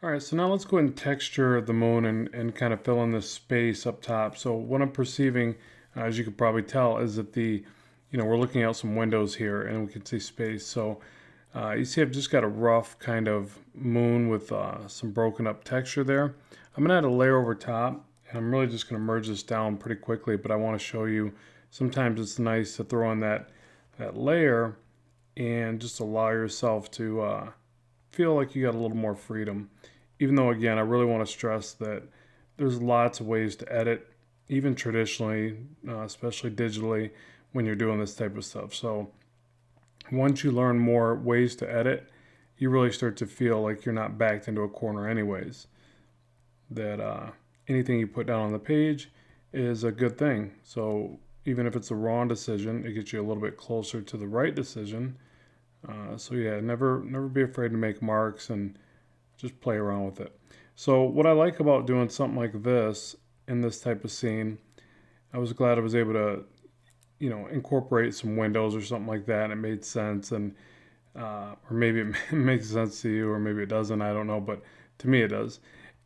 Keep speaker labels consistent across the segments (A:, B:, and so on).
A: All right, so now let's go ahead and texture the moon and kind of fill in this space up top. So what I'm perceiving, as you could probably tell, is that we're looking out some windows here and we can see space. So you see I've just got a rough kind of moon with some broken up texture there. I'm gonna add a layer over top and I'm really just gonna merge this down pretty quickly, but I wanna show you sometimes it's nice to throw in that layer and just allow yourself to feel like you got a little more freedom. Even though, again, I really want to stress that there's lots of ways to edit, even traditionally, especially digitally, when you're doing this type of stuff. So once you learn more ways to edit, you really start to feel like you're not backed into a corner, anyways. That anything you put down on the page is a good thing. So even if it's a wrong decision, it gets you a little bit closer to the right decision. So yeah, never be afraid to make marks and just play around with it. So what I like about doing something like this in this type of scene, I was glad I was able to, incorporate some windows or something like that, and it made sense. And or maybe it makes sense to you, or maybe it doesn't. I don't know, but to me it does.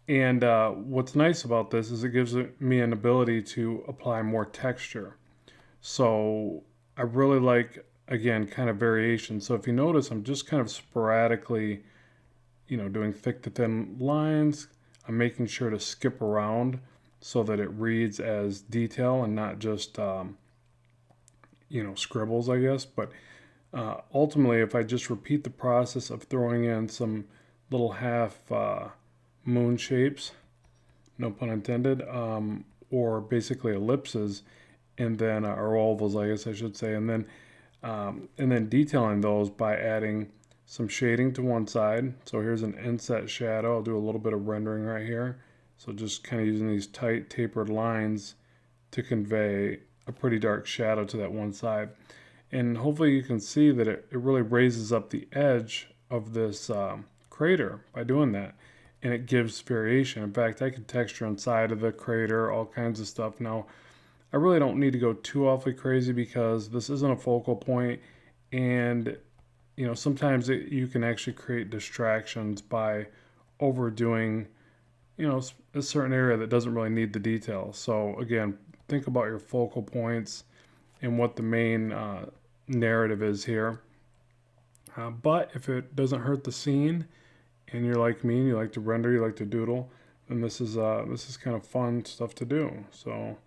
A: And what's nice about this is it gives me an ability to apply more texture. So I really like, again, kind of variation. So if you notice, I'm just kind of sporadically, doing thick to thin lines. I'm making sure to skip around so that it reads as detail and not just, scribbles, I guess. But ultimately, if I just repeat the process of throwing in some little half moon shapes, no pun intended, or basically ellipses, and then or ovals, I guess I should say, and then detailing those by adding some shading to one side. So here's an inset shadow. I'll do a little bit of rendering right here. So just kind of using these tight tapered lines to convey a pretty dark shadow to that one side. And hopefully you can see that it really raises up the edge of this crater by doing that. And it gives variation. In fact, I could texture inside of the crater, all kinds of stuff. Now, I really don't need to go too awfully crazy because this isn't a focal point, and sometimes you can actually create distractions by overdoing a certain area that doesn't really need the detail. So again, think about your focal points and what the main narrative is here. But if it doesn't hurt the scene, and you're like me and you like to render, you like to doodle, then this is kind of fun stuff to do. So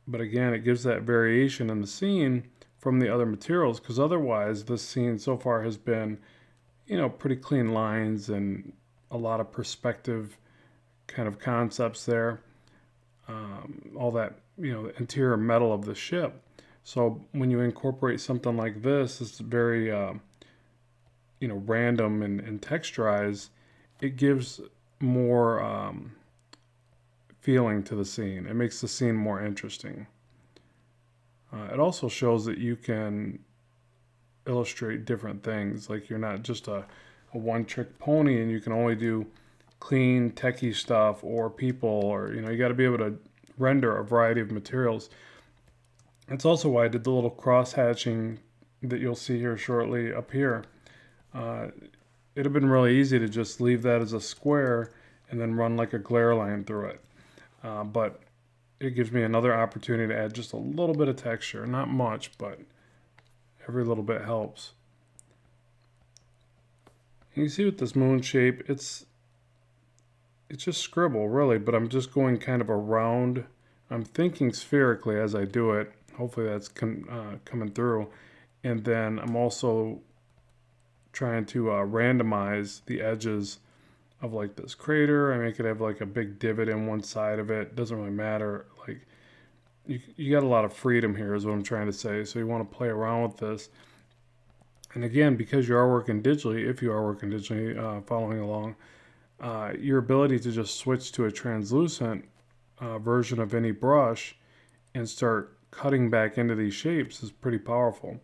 A: but again, it gives that variation in the scene from the other materials, because otherwise this scene so far has been, pretty clean lines and a lot of perspective kind of concepts there. All that, the interior metal of the ship. So when you incorporate something like this, it's very, random and texturized. It gives more feeling to the scene. It makes the scene more interesting. It also shows that you can illustrate different things. Like you're not just a one-trick pony and you can only do clean, techie stuff or people, or you got to be able to render a variety of materials. That's also why I did the little cross hatching that you'll see here shortly up here. It'd have been really easy to just leave that as a square and then run like a glare line through it. But it gives me another opportunity to add just a little bit of texture. Not much, but every little bit helps. And you see with this moon shape, it's just scribble really, but I'm just going kind of around. I'm thinking spherically as I do it. Hopefully that's coming through. And then I'm also trying to randomize the edges of like this crater. I make it have like a big divot in one side of it. Doesn't really matter. Like you got a lot of freedom here is what I'm trying to say. So you want to play around with this. And again, because you are working digitally, if you are working digitally, following along, your ability to just switch to a translucent version of any brush and start cutting back into these shapes is pretty powerful.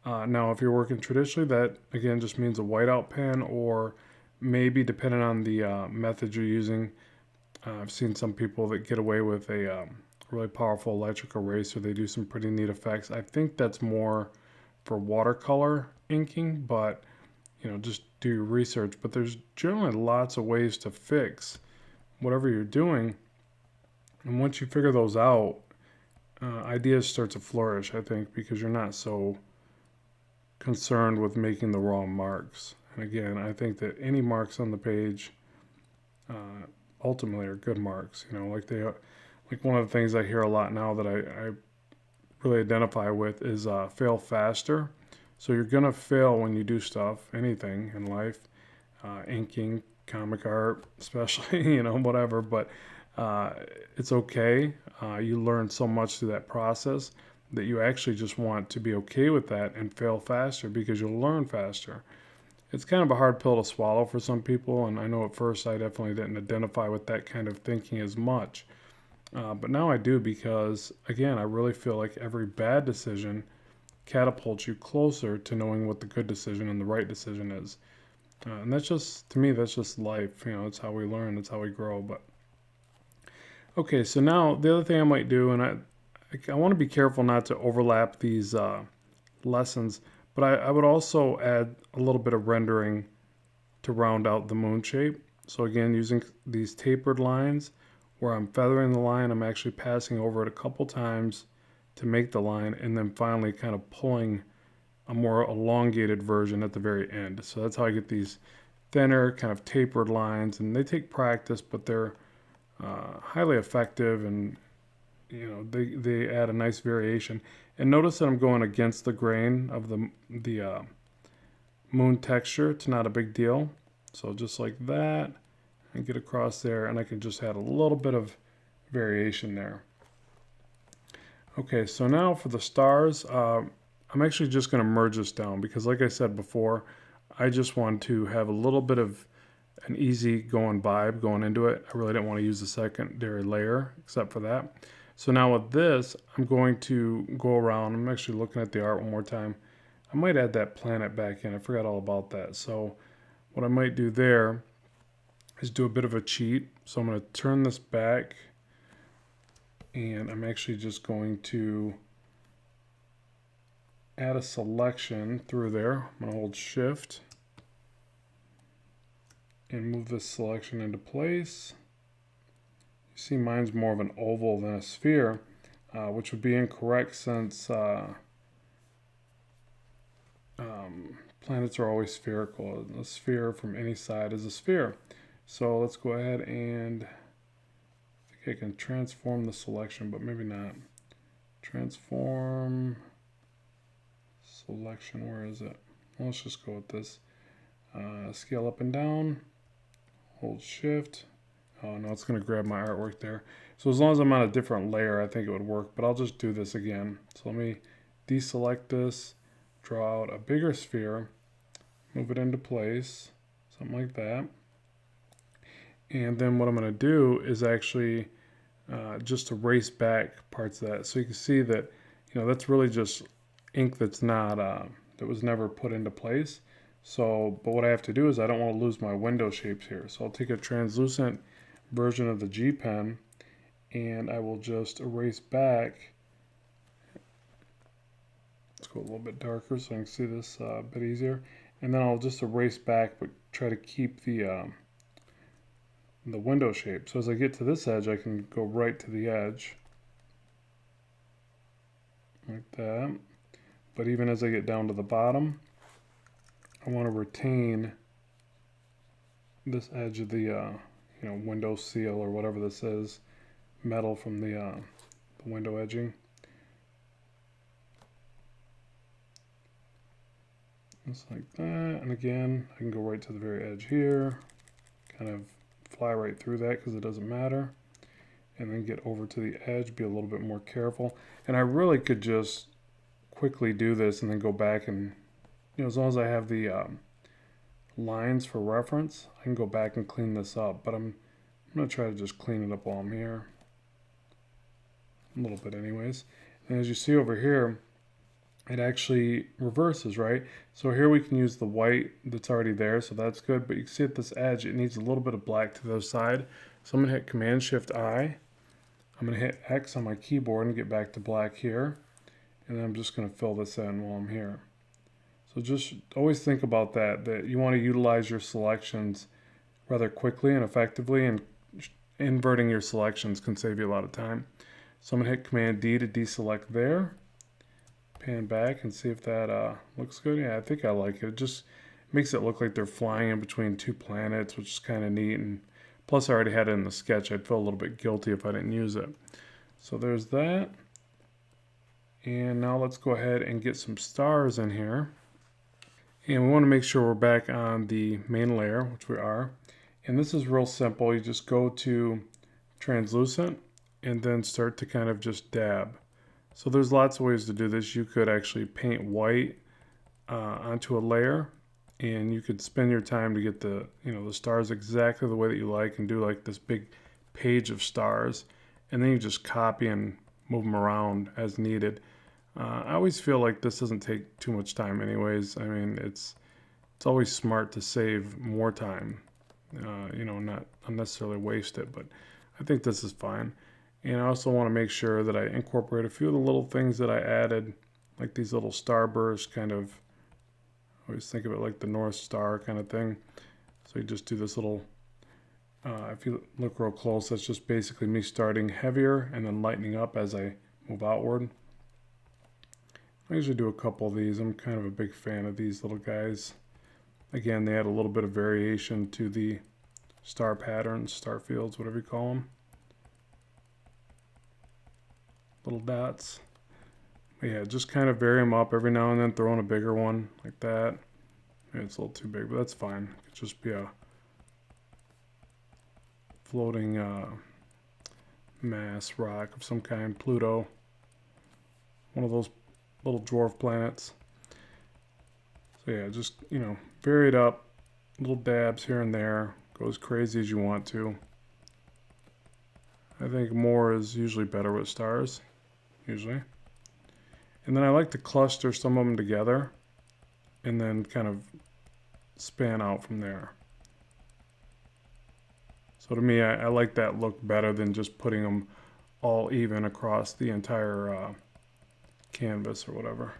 A: Now, if you're working traditionally, that again just means a whiteout pen, or maybe depending on the method you're using. I've seen some people that get away with a really powerful electric eraser. They do some pretty neat effects. I think that's more for watercolor inking, but just do your research. But there's generally lots of ways to fix whatever you're doing. And once you figure those out, ideas start to flourish, I think, because you're not so concerned with making the wrong marks. And again, I think that any marks on the page ultimately are good marks. Like one of the things I hear a lot now that I really identify with is fail faster. So you're gonna fail when you do stuff, anything in life, inking, comic art, especially, whatever. But it's okay. You learn so much through that process that you actually just want to be okay with that and fail faster because you'll learn faster. It's kind of a hard pill to swallow for some people, and I know at first I definitely didn't identify with that kind of thinking as much. But now I do because, again, I really feel like every bad decision catapults you closer to knowing what the good decision and the right decision is. And that's just, to me, that's just life. It's how we learn, it's how we grow. But okay, so now the other thing I might do, and I want to be careful not to overlap these lessons, but I would also add a little bit of rendering to round out the moon shape. So again, using these tapered lines where I'm feathering the line, I'm actually passing over it a couple times to make the line, and then finally kind of pulling a more elongated version at the very end. So that's how I get these thinner, kind of tapered lines, and they take practice, but they're highly effective, and they add a nice variation. And notice that I'm going against the grain of the moon texture. It's not a big deal. So just like that, and get across there, and I can just add a little bit of variation there. Okay, so now for the stars, I'm actually just going to merge this down because, like I said before, I just want to have a little bit of an easy going vibe going into it. I really didn't want to use the secondary layer except for that. So now with this, I'm going to go around. I'm actually looking at the art one more time. I might add that planet back in. I forgot all about that. So what I might do there is do a bit of a cheat. So I'm going to turn this back, and I'm actually just going to add a selection through there. I'm going to hold shift and move this selection into place. You see mine's more of an oval than a sphere, which would be incorrect since planets are always spherical. A sphere from any side is a sphere. So let's go ahead and I think I can transform the selection, but maybe not. Transform selection, where is it? Well, let's just go with this. Scale up and down, hold shift. Oh no, it's going to grab my artwork there. So as long as I'm on a different layer, I think it would work, but I'll just do this again. So let me deselect this, draw out a bigger sphere, move it into place, something like that. And then what I'm going to do is actually just erase back parts of that. So you can see that, that's really just ink that's not, that was never put into place. So, but what I have to do is I don't want to lose my window shapes here. So I'll take a translucent version of the G pen and I will just erase back. Let's go a little bit darker so I can see this a bit easier. And then I'll just erase back, but try to keep the window shape. So as I get to this edge, I can go right to the edge. Like that. But even as I get down to the bottom, I want to retain this edge of the window seal or whatever this is, metal from the window edging. Just like that, and again, I can go right to the very edge here, kind of fly right through that because it doesn't matter, and then get over to the edge, be a little bit more careful. And I really could just quickly do this and then go back and, as long as I have the lines for reference, I can go back and clean this up, but I'm going to try to just clean it up while I'm here, a little bit anyways. And as you see over here, it actually reverses, right? So here we can use the white that's already there, so that's good, but you can see at this edge, it needs a little bit of black to the other side. So I'm going to hit Command-Shift-I. I'm going to hit X on my keyboard and get back to black here. And then I'm just going to fill this in while I'm here. So So just always think about that you want to utilize your selections rather quickly and effectively, and inverting your selections can save you a lot of time. So I'm going to hit Command D to deselect there. Pan back and see if that looks good. Yeah, I think I like it. It just makes it look like they're flying in between two planets, which is kind of neat. And plus I already had it in the sketch. I'd feel a little bit guilty if I didn't use it. So there's that. And now let's go ahead and get some stars in here. And we want to make sure we're back on the main layer, which we are. And this is real simple. You just go to translucent and then start to kind of just dab. So there's lots of ways to do this. You could actually paint white onto a layer, and you could spend your time to get the stars exactly the way that you like, and do like this big page of stars, and then you just copy and move them around as needed. I always feel like this doesn't take too much time anyways. I mean, it's always smart to save more time, not unnecessarily waste it, but I think this is fine. And I also want to make sure that I incorporate a few of the little things that I added, like these little starbursts, kind of, I always think of it like the North Star kind of thing. So you just do this little, if you look real close, that's just basically me starting heavier and then lightening up as I move outward. I usually do a couple of these. I'm kind of a big fan of these little guys. Again, they add a little bit of variation to the star patterns, star fields, whatever you call them. Little dots. But yeah, just kind of vary them up every now and then, throw in a bigger one like that. Maybe it's a little too big, but that's fine. It could just be a floating mass rock of some kind, Pluto. One of those little dwarf planets. So yeah, just, vary it up, little dabs here and there, go as crazy as you want to. I think more is usually better with stars, usually. And then I like to cluster some of them together and then kind of span out from there. So to me, I like that look better than just putting them all even across the entire canvas or whatever.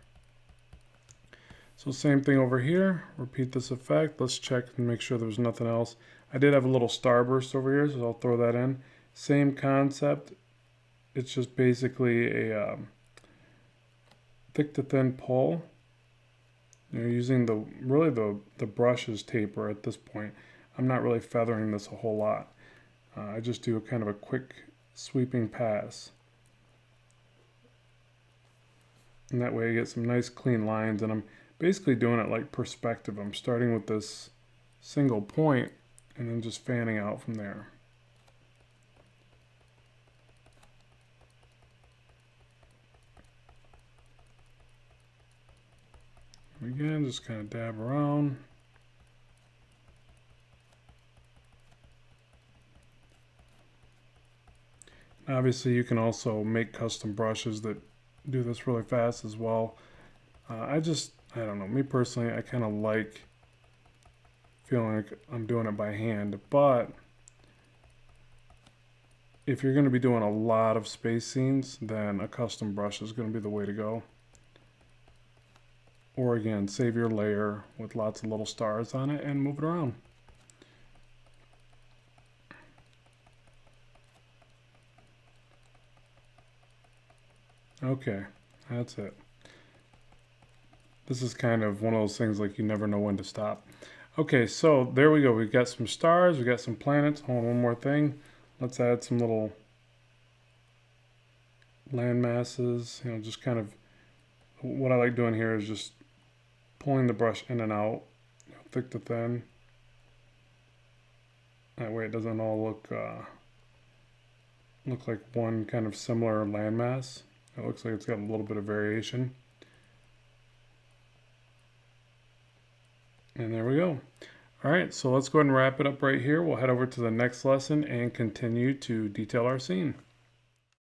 A: So same thing over here, repeat this effect. Let's check and make sure there's nothing else. I did have a little starburst over here, so I'll throw that in. Same concept. It's just basically a thick to thin pull. You're using the brush's taper at this point. I'm not really feathering this a whole lot. I just do a kind of a quick sweeping pass. And that way I get some nice clean lines, and I'm basically doing it like perspective. I'm starting with this single point and then just fanning out from there. Again, just kind of dab around. Obviously, you can also make custom brushes that do this really fast as well. I don't know, me personally, I kind of like feeling like I'm doing it by hand, but if you're going to be doing a lot of space scenes, then a custom brush is going to be the way to go. Or again, save your layer with lots of little stars on it and move it around. Okay, that's it. This is kind of one of those things like you never know when to stop. Okay, so there we go. We've got some stars, we've got some planets. Hold on, one more thing. Let's add some little land masses. Just kind of, what I like doing here is just pulling the brush in and out, thick to thin. That way it doesn't all look like one kind of similar landmass. It looks like it's got a little bit of variation. And there we go. All right, so let's go ahead and wrap it up right here. We'll head over to the next lesson and continue to detail our scene.